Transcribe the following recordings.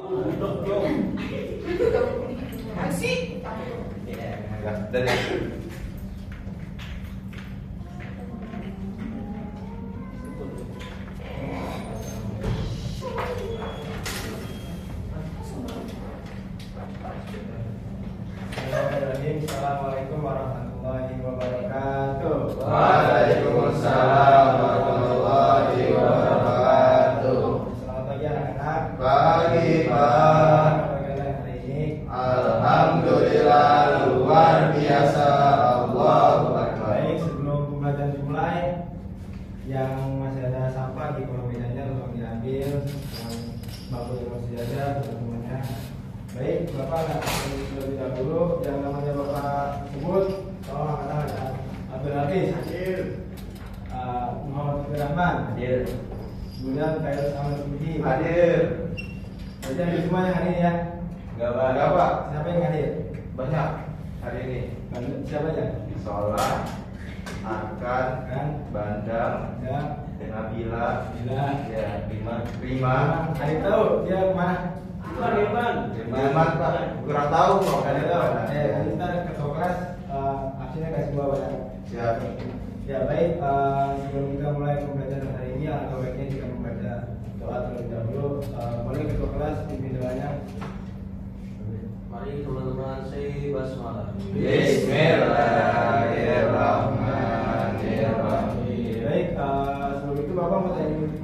Asik. Dari Assalamualaikum warahmatullahi wabarakatuh. Waalaikumsalam warahmatullahi wabarakatuh. Selamat pagi anak-anak. Pagi Pak. Bagaimana hari ini? Alhamdulillah luar biasa. Allahu Akbar. Baik, sebelum pembelajaran dimulai, yang masih ada sampah di kolom mejanya tolong diambil. Yang bangku yang masih ada teman-temannya. Baik, Bapak akan terlebih dahulu yang namanya Bapak sebut. Tolong angkat tangan. Abdul Hafiz hadir. Muhammad Firman Hadir. Kemudian Khairul Ahmad Budi Hadir. Jadi ada semuanya hari ini ya. Enggak Pak. Siapa yang hadir? Banyak hari ini. Siapa aja? Sholat, Arkan, Kan? Bandang, Ya. Nabila, Bila. ya Prima. Hari tahu dia kemana? Firman Pak. Kurang tahu kok. Hari tahu. Nanti ntar ke kelas absennya kasih gua pada. Siap. Ya baik. Sebelum kita mulai pembelajaran hari ini, atau baiknya kita membaca doa terlebih dahulu. Boleh ketua kelas pimpin doanya. Mari teman-teman saya basmalah. Bismillahirrahmanirrahim. Baik. Sebelum itu Bapak mau tanya dulu nih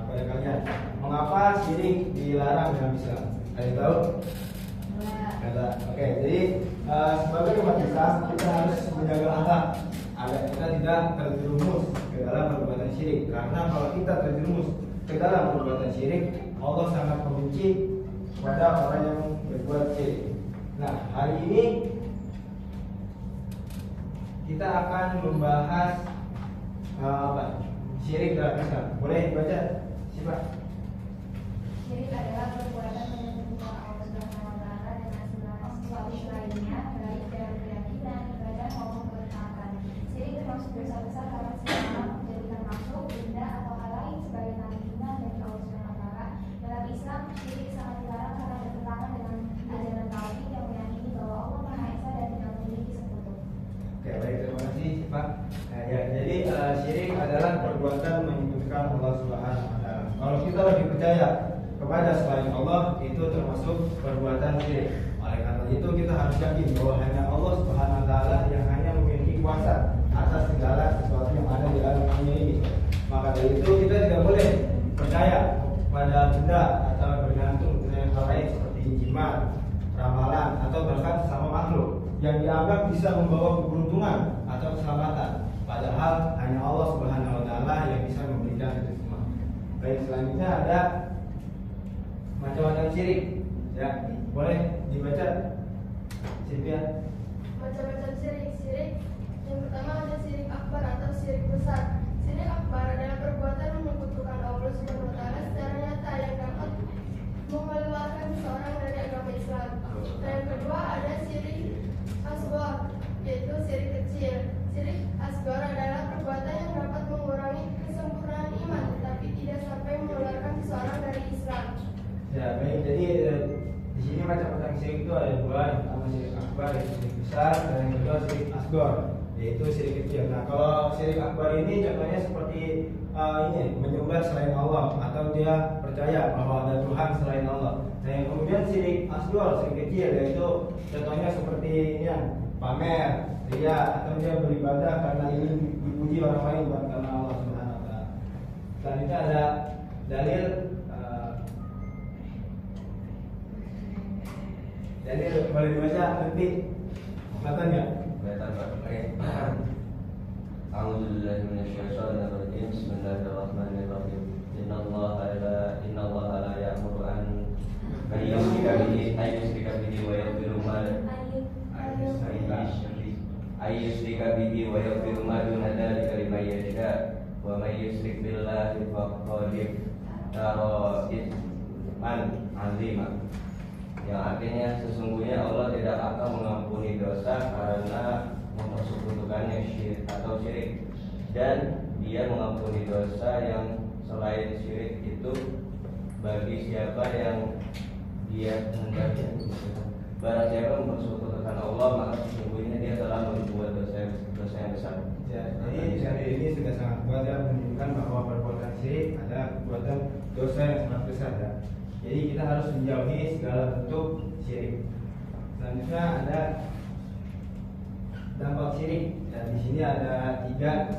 pada kalian. Mengapa syirik dilarang dalam Islam? Ada yang tahu? Kata. Oke. Jadi sebagai umat Islam kita harus menjaga akhlak agar kita tidak terjerumus ke dalam perbuatan syirik. Karena kalau kita terjerumus ke dalam perbuatan syirik, Allah sangat membenci kepada orang yang berbuat syirik. Nah, hari ini kita akan membahas apa? Syirik dalam Islam. Boleh dibaca? Siapa? Syirik adalah perbuatan menyekutukan Allah Subhanahu wa taala dengan segala sesuatu lainnya, baik dalam keyakinan, ibadah maupun ketetapan. Syirik termasuk dosa besar karena seseorang menjadikan makhluk, benda atau hal lain sebagai tandingan dari Allah Subhanahu wa taala. Dalam Islam, syirik sangat dilarang karena bertentangan dengan ajaran tauhid yang meyakini bahwa Allah Maha Esa dan tidak memiliki sekutu. Oke, baik, terima kasih Pak. Nah, ya, jadi syirik adalah perbuatan menyekutukan Allah Subhanahu wa taala. Kalau kita lebih percaya kepada selain Allah, itu termasuk perbuatan syirik. Oleh karena itu kita harus yakin bahwa hanya Allah Subhanahu wa taala yang hanya memiliki kuasa atas segala sesuatu yang ada di alam dunia ini. Maka dari itu kita tidak boleh percaya pada benda atau bergantung dengan hal lain seperti jimat, ramalan atau bahkan sama makhluk yang dianggap bisa membawa keberuntungan atau keselamatan. Padahal hanya Allah Subhanahu wa taala yang bisa memberikan itu semua. Baik, selanjutnya ada macam-macam syirik. Ya, boleh dibaca. Sylvia. Macam-macam syirik. Yang pertama ada syirik akbar atau syirik besar. Syirik akbar adalah perbuatan menyekutukan Allah Subhanahu wa taala secara nyata yang dapat mengeluarkan seseorang dari agama Islam. Dan yang kedua ada syirik asghar, yaitu syirik kecil. Syirik asghar adalah perbuatan yang dapat mengurangi kesempurnaan iman tetapi tidak sampai mengeluarkan seseorang dari Islam. Ya, baik. Jadi di sini macam-macam syirik itu ada dua. Yang pertama syirik akbar, yaitu syirik besar, dan yang kedua syirik asghar, yaitu syirik kecil. Nah, kalau syirik akbar ini contohnya seperti ini, menyembah selain Allah atau dia percaya bahwa ada Tuhan selain Allah. Nah, yang kemudian syirik asghar, syirik kecil, yaitu contohnya seperti ini, pamer, ria, atau dia beribadah karena ingin dipuji orang lain bukan karena Allah Subhanahu wa taala. Selanjutnya ada dalil boleh dibaca nanti kelihatan nggak? Kelihatan Pak. A'udzubillahi minasyaitonir rajim. Bismillahirrahmanirrahim. Innallaha la ya'muru an yushrika bihi wa yaghfiru ma duna dzalika liman yasha wa may yusyrik billahi faqad iftara itsman 'azima. Yang artinya sesungguhnya Allah tidak akan mengampuni dosa karena mempersekutukannya syirik atau syirik, dan Dia mengampuni dosa yang selain syirik itu bagi siapa yang dia kehendaki. Barang siapa mempersekutukan Allah, maka sesungguhnya dia telah membuat dosa yang besar. Ya, jadi dari ini sudah sangat kuat ya, menunjukkan bahwa perbuatan syirik adalah perbuatan dosa yang sangat besar ya. Jadi kita harus menjauhi segala bentuk syirik. Selanjutnya ada dampak syirik. Ya, di sini ada 3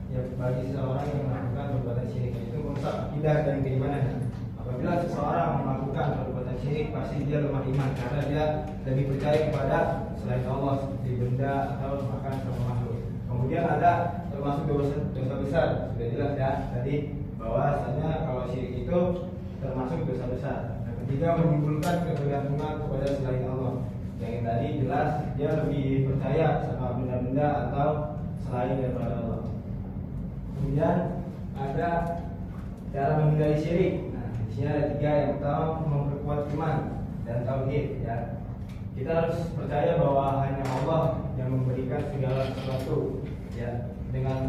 yang bagi seseorang yang melakukan perbuatan syirik, itu merusak akidah dan keimanan. Apabila seseorang melakukan perbuatan syirik, pasti dia lemah iman karena dia lebih percaya kepada selain Allah seperti benda atau bahkan sama makhluk. Kemudian ada termasuk dosa besar, sudah jelas ya tadi bahwasanya kalau syirik itu termasuk dosa besar. Yang ketiga, menimbulkan ketergantungan kepada selain Allah. Yang tadi jelas dia lebih percaya sama benda-benda atau selain daripada Allah. Kemudian ada cara menghindari syirik. Nah, di sini ada 3. Yang pertama, memperkuat iman dan tauhid ya. Kita harus percaya bahwa hanya Allah yang memberikan segala sesuatu ya. Dengan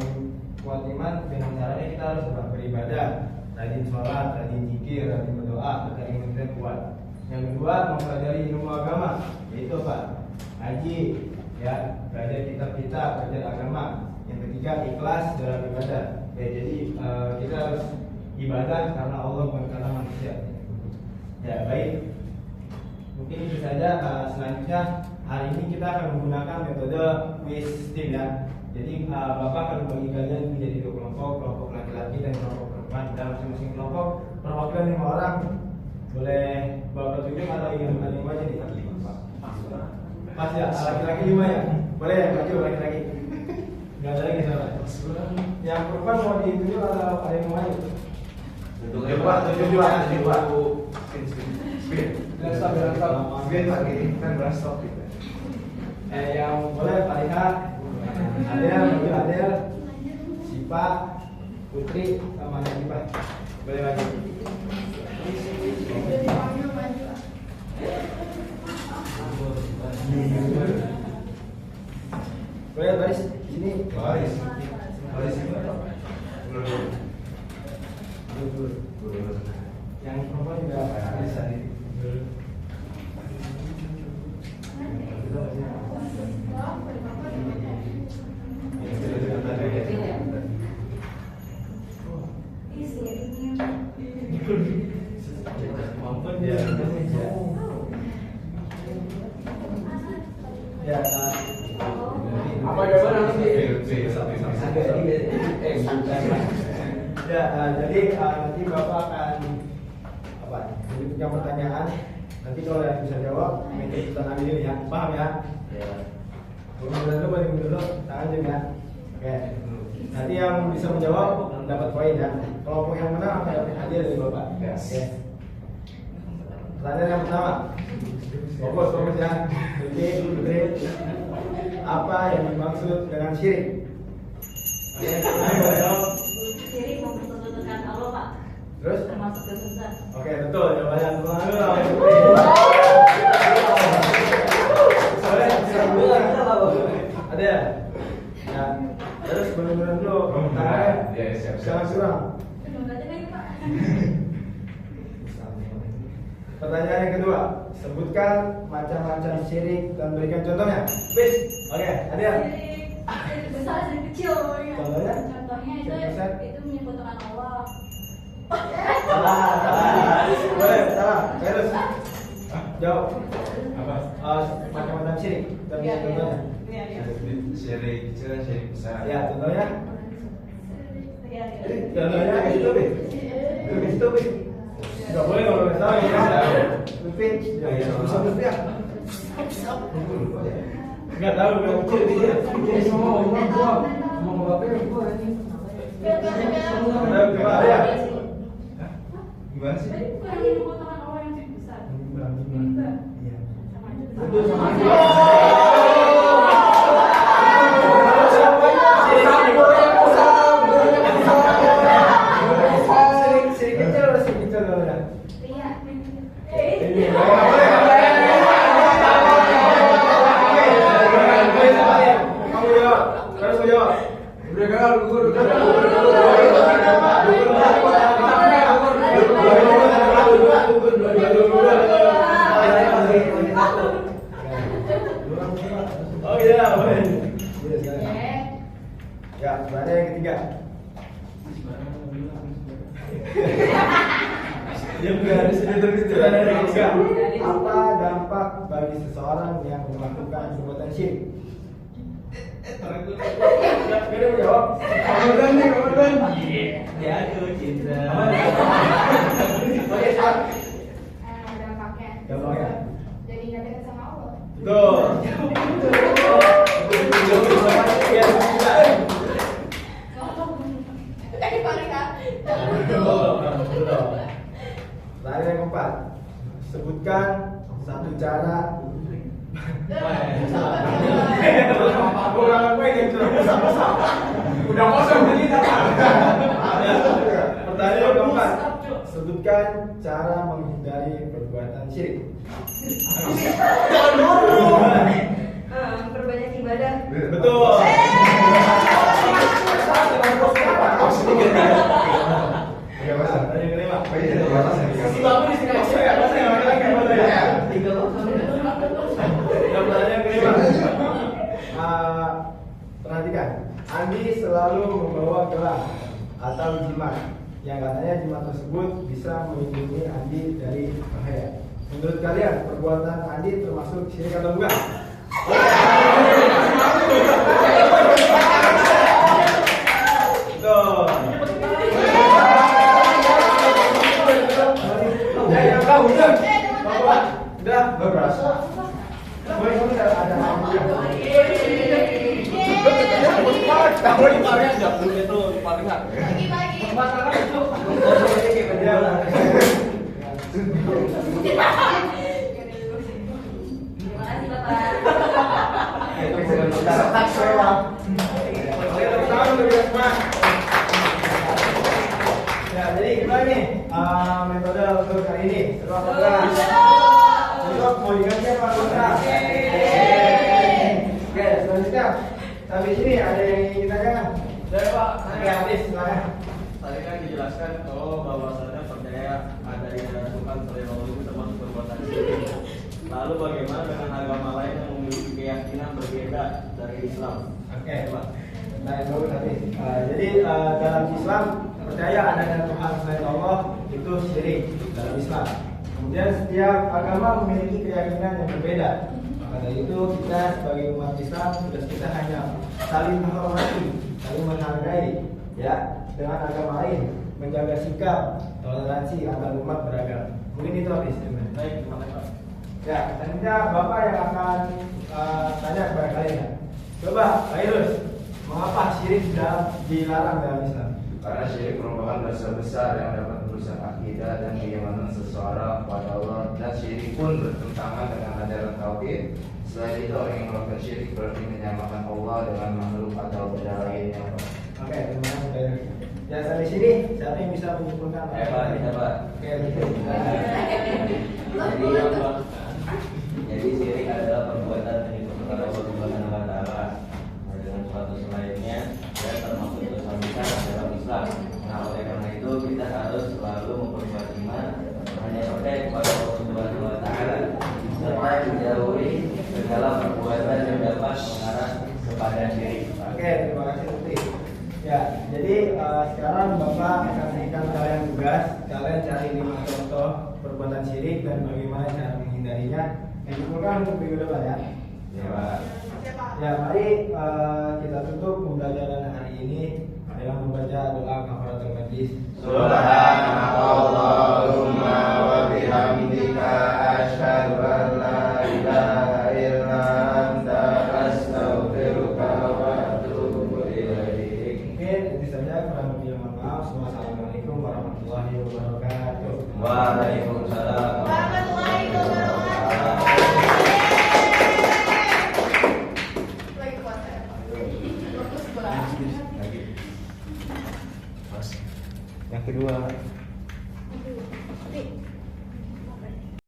kuat iman, dengan caranya kita harus beribadah, rajin sholat, rajin zikir, rajin berdoa agar iman kita kuat. Yang kedua, mempelajari ilmu agama, yaitu apa? Ngaji ya, belajar kitab-kitab, belajar agama. Yang ketiga, ikhlas dalam ibadah. Ya, jadi kita harus ibadah karena Allah, bukan karena manusia. Ya, baik. Mungkin itu saja. Selanjutnya hari ini kita akan menggunakan metode quiz team ya. Jadi Bapak akan membagi kalian menjadi 2 kelompok laki-laki dan kelompok perempuan. Dalam masing-masing kelompok perwakilan 5 orang. Boleh Bapak tunjuk atau ingin 5 aja nih? 5. Pas ya, laki-laki 5 ya. Boleh ya, maju laki-laki. Enggak ada lagi salah. Yang perempuan mau ditunjuk atau ada yang mau maju? Tunjuk. Yang boleh Pak Rika, Adel, Sipa, Putri, sama Najibah. Boleh maju. Boleh baris sini. Baris. Yang perempuan juga bisa di. Ya, apa jawaban nanti? Jadi nanti Bapak akan apa? Jadi punya pertanyaan. Nanti kalau yang bisa jawab, minta tangan dulu ya. Paham ya? Ya. Boleh dulu, tangan juga ya. Oke. Nanti yang bisa menjawab dapat poin ya. Kelompok yang menang akan dapat hadiah dari Bapak. Oke. Pertanyaan yang pertama. Fokus ya. Jadi, apa yang dimaksud dengan syirik? Oke, boleh jawab. Syirik mempersekutukan Allah, Pak. Terus? Termasuk dosa besar. Oke, betul. Jawabannya ada ya? Ya. Terus benar-benar dulu. Jangan curang. Pertanyaan yang kedua, sebutkan macam-macam syirik dan berikan contohnya. Bis. Oke, ada ya? Syirik besar, syirik kecil. Contohnya? Contohnya itu menyekutukan Allah. Salah. Boleh, salah. Terus jawab. Apa? Macam-macam syirik dan berikan contohnya. Syirik kecil dan syirik besar. Ya, contohnya? Iya. Contohnya itu, Bis. Itu, Bis. Enggak boleh kalau nggak tahu ya. Mungkin bisa berpihak. Enggak tahu enggak kecil dia. Jadi semua bapaknya gua ini. Ya. Gimana sih? Bukan menyekutukan Allah yang syirik besar. Iya. Itu sama Syirik kecil atau syirik kecil namanya? Oh iya, boleh. Ya, pertanyaan yang ketiga. Pertanyaan yang ketiga. Apa dampak bagi seseorang yang melakukan perbuatan syirik? Gak ada jawab. Kemudian. Ya tuh cinta. Oke, Sar. Dampaknya. Gampangnya. Jadi nggak dekat sama Allah. Betul. Pertanyaan yang keempat. Sebutkan satu cara. Udah kosong jadi Pertanyaan yang keempat. Sebutkan cara menghindari perbuatan syirik. Perbanyak ibadah. Betul. Pertanyaan yang kelima. Pertanyaan yang kelima. Perhatikan, Andi selalu membawa gelang atau jimat yang katanya jimat tersebut bisa melindungi Andi dari bahaya. Menurut kalian, perbuatan Andi termasuk syirik atau enggak? Betul. Udah berasa. Boleh kamu ada kamu di paling aja itu paling hak. Terima kasih Bapak. Ya, jadi gimana nih metode untuk kali ini? Seru apa enggak? Besok mau diingatkan Pak Putra? Oke, selanjutnya sampai sini ada yang ingin ditanyakan? Saya Pak, Oke, habis silakan. tadi kan dijelaskan kalau bahwasannya percaya ada yang Tuhan selain Allah itu termasuk perbuatan syirik. Lalu bagaimana dengan agama lain yang memiliki keyakinan berbeda dari Islam? Oke, Pak. Nah, itu tadi. Jadi dalam Islam percaya adanya Tuhan selain Allah itu syirik dalam Islam. Kemudian setiap agama memiliki keyakinan yang berbeda. Maka dari itu kita sebagai umat Islam tugas kita hanya saling menghormati, saling menghargai, ya, dengan agama lain, menjaga sikap toleransi antar umat beragama. Mungkin itu habis. Baik, terima kasih Pak. Ya, selanjutnya Bapak yang akan tanya kepada kalian. Coba, Pak Irus, mengapa syirik dilarang dalam Islam? Karena syirik merupakan dosa besar yang dapat merusak akidah dan keimanan seseorang kepada Allah, dan syirik pun bertentangan dengan ajaran tauhid. Selain itu, orang yang melakukan syirik berarti menyamakan Allah dengan makhluk atau benda lainnya. Oke, terima kasih Pak Irus. Ya, sampai sini siapa yang bisa menyimpulkan? Pak, bisa Pak. Oke, betul. Jadi syirik adalah perbuatan yang diperbuat Allah Subhanahu wa taala dengan suatu selainnya dan termasuk dosa besar dalam Islam. Nah, oleh karena itu kita harus selalu memperbuat iman hanya percaya kepada Allah Subhanahu wa taala serta menjauhi segala perbuatan yang dapat mengarah kepada syirik. Oke, terima kasih Tuti. Ya, jadi sekarang Bapak akan berikan kalian tugas. Kalian cari 5 contoh perbuatan syirik dan bagaimana cara menghindarinya. Yang diperlukan untuk minggu depan ya. Ya, Pak. Ya, mari kita tutup pembelajaran hari ini dengan membaca doa kafaratul majlis. Subhanallahumma wa bihamdika asyhadu an la ilaha illa anta astaghfiruka wa atubu ilaik. Mungkin itu saja, kurang lebih mohon maaf. Wassalamualaikum warahmatullahi wabarakatuh. Waalaikumsalam warahmatullahi wabarakatuh. Yang kedua